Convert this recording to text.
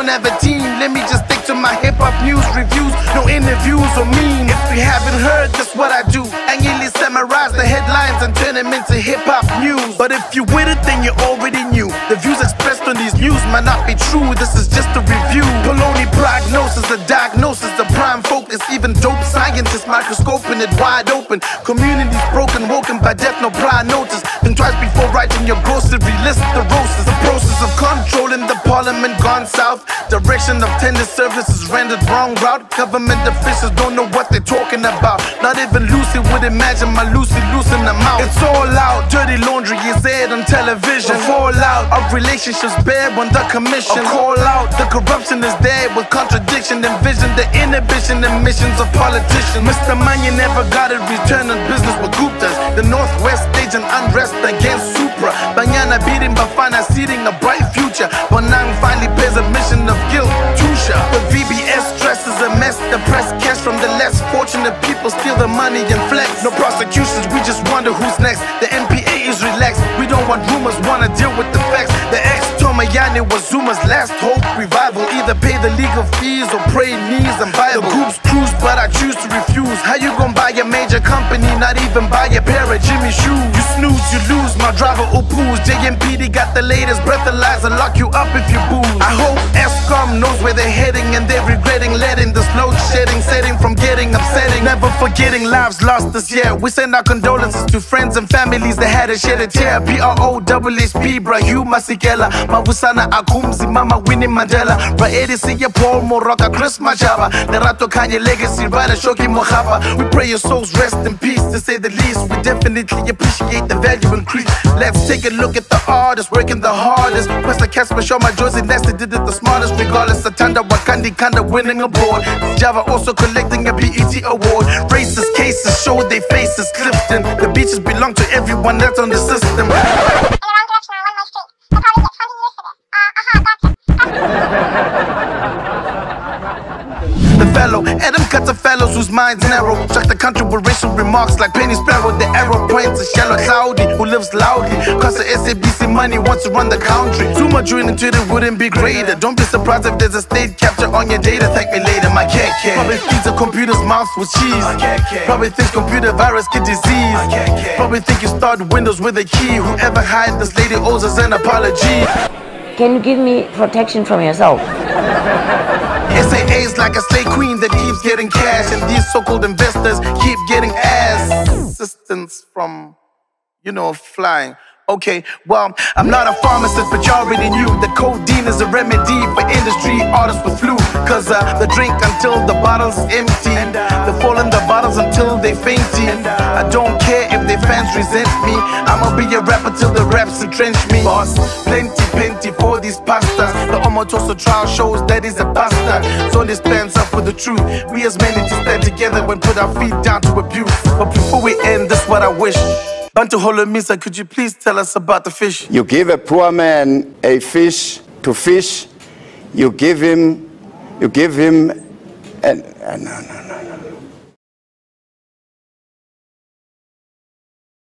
don't have a team. Let me just stick to my hip-hop news reviews. No interviews or memes. If you haven't heard, that's what I do. I nearly summarize the headlines and turn them into hip-hop news. But if you with it, then you already knew. The views expressed on these news might not be true. This is just a review. Poloni prognosis, a diagnosis, the prime focus. Even dope scientists microscoping it wide open. Communities broken, woken by death, no prior notice. Think twice before writing your grocery list. The roses, the process of controlling the parliament gone south. Direction of tender services rendered wrong route. Government officials don't know what they're talking about. Not even Lucy would imagine my Lucy losing her mouth. It's all out, dirty laundry is aired on television. Fallout of relationships bare on the commission. A call out, the corruption is there with contradiction. Envision the inhibition and missions of politicians. Mr. Manya never got a return on business with Guptas. The Northwest stage an unrest against Supra. Banyana beating Bafana, seeding a bright future. Bonang finally pays a mission of guilt. Tusha, but VBS stresses a mess. The press cash from the less fortunate people, steal the money and flex. No prosecutions, we just wonder who's next. The MPA is relaxed. We don't want rumors, wanna deal with the facts. The ex-Tomayani was Zuma's last hope. Revival, either pay the legal fees or pray knees and Bible. The groups cruise, but I choose to refuse. How you gon' buy a major company, not even buy a pair of Jimmy shoes? You snooze, you lose, my driver Opus. JMPD got the latest breathalyzer, lock you up if you booze. I hope ESCOM knows where they're heading and they're regretting letting this load shedding setting from getting upsetting. Never forgetting lives lost this year. We send our condolences to friends and families that had to shed a tear. PROHHP, Brahu Masikela, Mavusana Akumzi, Mama Winnie Mandela, Raedi Siya Paul Moroka, Chris Majava, Nerato Kanye Legacy, Rada Shoki Mohava. We pray your souls rest in peace, to say the least. We definitely appreciate the value increase. Let's take a look at the artists working the hardest. Mr. Casper, show my Josie Nasty did it the smartest. Regardless of Tanda Wakandi Kanda winning a award. Java also collecting a BET award. Racist cases show their faces. Clifton, the beaches belong to everyone that's on the system. The fellow, Adam cuts a fellows whose minds narrow. Shock the country with racial remarks like Penny Sparrow. The arrow points to shallow cloudy who lives loudly. Cause the SABC money wants to run the country. Too much drilling into it wouldn't be greater. Don't be surprised if there's a state capture on your data. Thank me later, my cat cat. Probably feeds a computer's mouth with cheese. Probably thinks computer virus get disease. Probably think you start Windows with a key. Whoever hired this lady owes us an apology. Can you give me protection from yourself? SAA is like a slave queen that keeps getting cash, and these so-called investors keep getting assistance from, flying. Okay, well, I'm not a pharmacist, but you already knew that codeine is a remedy for industry artists with flu. Cause they drink until the bottle's empty. They fall in the bottles until they fainty. I don't care if their fans resent me. I'ma be a rapper till the raps entrench me. Boss, plenty for these pastas. The Omotoso trial shows that he's a bastard. So this stands up for the truth. We as men need to stand together when put our feet down to abuse. But before we end, this what I wish. Bantu Holomisa, could you please tell us about the fish? You give a poor man a fish to fish. You give him, no.